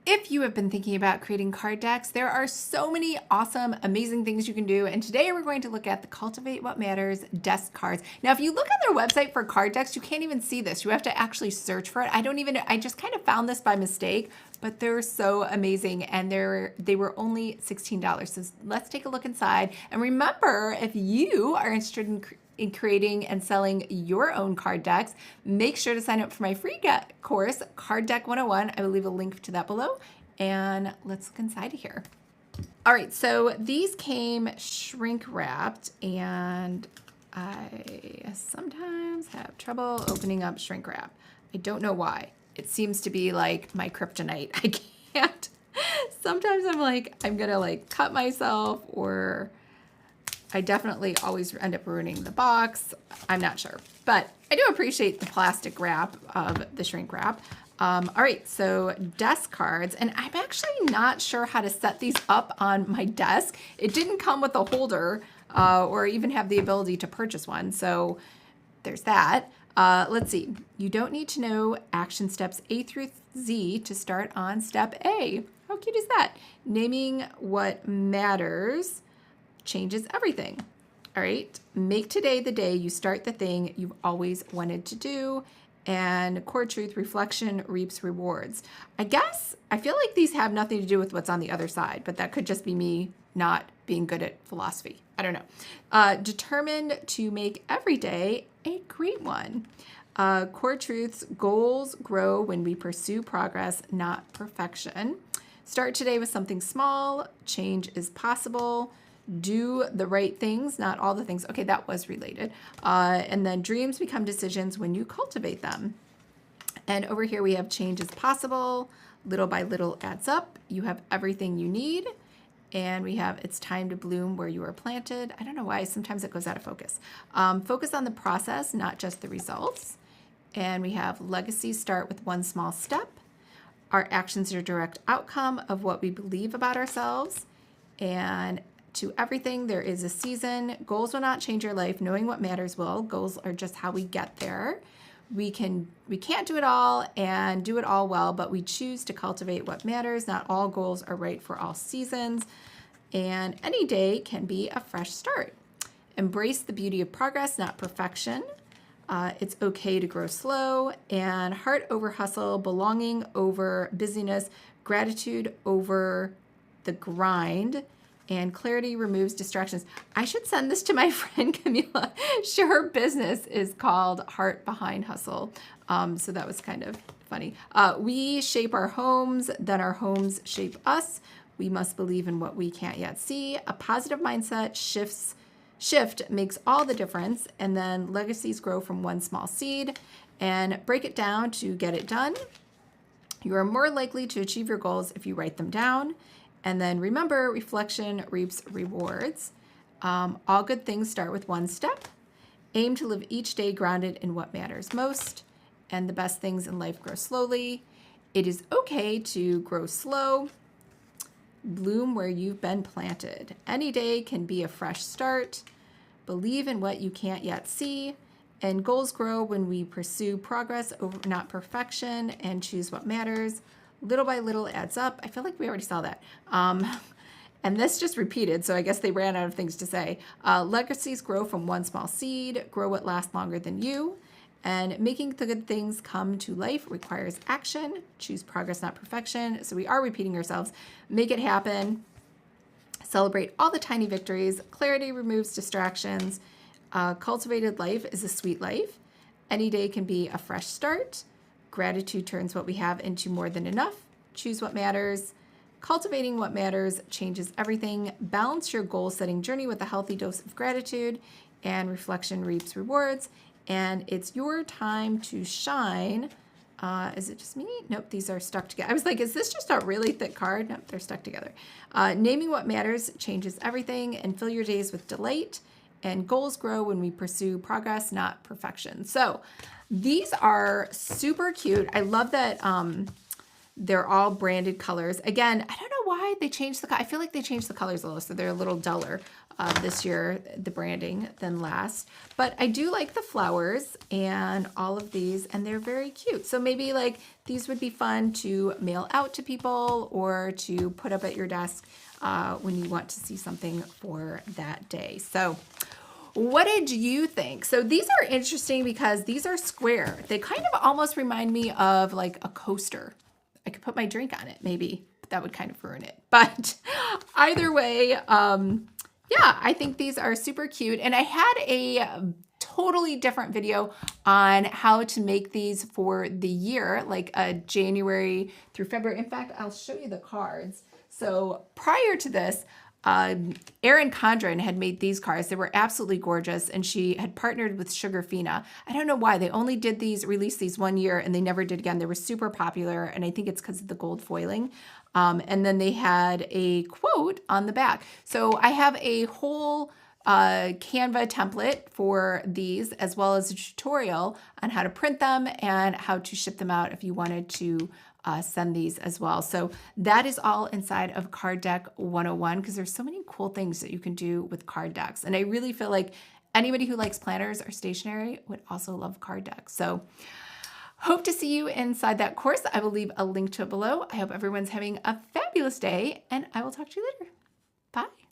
If you have been thinking about creating card decks, there are so many awesome, amazing things you can do. And today we're going to look at the Cultivate What Matters desk cards. Now, if you look on their website for card decks, you can't even see this. You have to actually search for it. I just kind of found this by mistake, but they're so amazing. And they were only $16. So let's take a look inside. And remember, if you are interested in creating and selling your own card decks, make sure to sign up for my free course, Card Deck 101. I will leave a link to that below. And let's look inside of here. All right, so these came shrink wrapped, and I sometimes have trouble opening up shrink wrap. I don't know why. It seems to be like my kryptonite. I can't. Sometimes I'm like, I'm gonna like cut myself, or I definitely always end up ruining the box. I'm not sure, but I do appreciate the plastic wrap of the shrink wrap. All right, so desk cards, and I'm actually not sure how to set these up on my desk. It didn't come with a holder or even have the ability to purchase one, so there's that. Let's see. You don't need to know action steps A through Z to start on step A. How cute is that? Naming what matters changes everything. All right, make today the day you start the thing you've always wanted to do. And core truth, reflection reaps rewards. I guess I feel like these have nothing to do with what's on the other side, but that could just be me not being good at philosophy. I don't know. Determined to make every day a great one. Core truths, goals grow when we pursue progress, not perfection. Start today with something small. Change is possible. Do the right things, not all the things. Okay, that was related. And then dreams become decisions when you cultivate them. And over here we have change is possible. Little by little adds up. You have everything you need. And we have it's time to bloom where you are planted. I don't know why, sometimes it goes out of focus. Focus on the process, not just the results. And we have legacies start with one small step. Our actions are a direct outcome of what we believe about ourselves. And to everything, there is a season. Goals will not change your life. Knowing what matters will. Goals are just how we get there. We can't do it all and do it all well, but we choose to cultivate what matters. Not all goals are right for all seasons. And any day can be a fresh start. Embrace the beauty of progress, not perfection. It's okay to grow slow. And heart over hustle, belonging over busyness, gratitude over the grind. And clarity removes distractions. I should send this to my friend Camila. Her business is called Heart Behind Hustle. So that was kind of funny. We shape our homes, then our homes shape us. We must believe in what we can't yet see. A positive mindset shift makes all the difference. And then legacies grow from one small seed. And break it down to get it done. You are more likely to achieve your goals if you write them down. And then remember, reflection reaps rewards. All good things start with one step. Aim to live each day grounded in what matters most. And the best things in life grow slowly. It is okay to grow slow. Bloom where you've been planted. Any day can be a fresh start. Believe in what you can't yet see. And goals grow when we pursue progress over not perfection and choose what matters. Little by little adds up. I feel like we already saw that. And this just repeated, so I guess they ran out of things to say. Legacies grow from one small seed, grow what lasts longer than you. And making the good things come to life requires action. Choose progress, not perfection. So we are repeating ourselves. Make it happen. Celebrate all the tiny victories. Clarity removes distractions. Cultivated life is a sweet life. Any day can be a fresh start. Gratitude turns what we have into more than enough. Choose what matters. Cultivating what matters changes everything. Balance your goal-setting journey with a healthy dose of gratitude, and reflection reaps rewards. And it's your time to shine. Is it just me? Nope, these are stuck together. I was like, is this just a really thick card? Nope, they're stuck together. Naming what matters changes everything, and fill your days with delight. And goals grow when we pursue progress, not perfection. So these are super cute. I love that they're all branded colors. Again, I don't know why they changed the color. I feel like they changed the colors a little, so they're a little duller. this year, the branding, than last. But I do like the flowers and all of these, and they're very cute. So maybe like these would be fun to mail out to people or to put up at your desk when you want to see something for that day. So what did you think? So these are interesting because these are square. They kind of almost remind me of like a coaster. I could put my drink on it, maybe. That would kind of ruin it. But either way, yeah, I think these are super cute. And I had a totally different video on how to make these for the year, like January through February. In fact, I'll show you the cards. So prior to this, Erin Condren had made these cards. They were absolutely gorgeous, and she had partnered with Sugarfina. I don't know why. They only did these, released these one year, and they never did again. They were super popular, and I think it's because of the gold foiling. And then they had a quote on the back. So I have a whole Canva template for these, as well as a tutorial on how to print them and how to ship them out if you wanted to send these as well. So that is all inside of Card Deck 101 because there's so many cool things that you can do with card decks. And I really feel like anybody who likes planners or stationery would also love card decks. So hope to see you inside that course. I will leave a link to it below. I hope everyone's having a fabulous day, and I will talk to you later. Bye.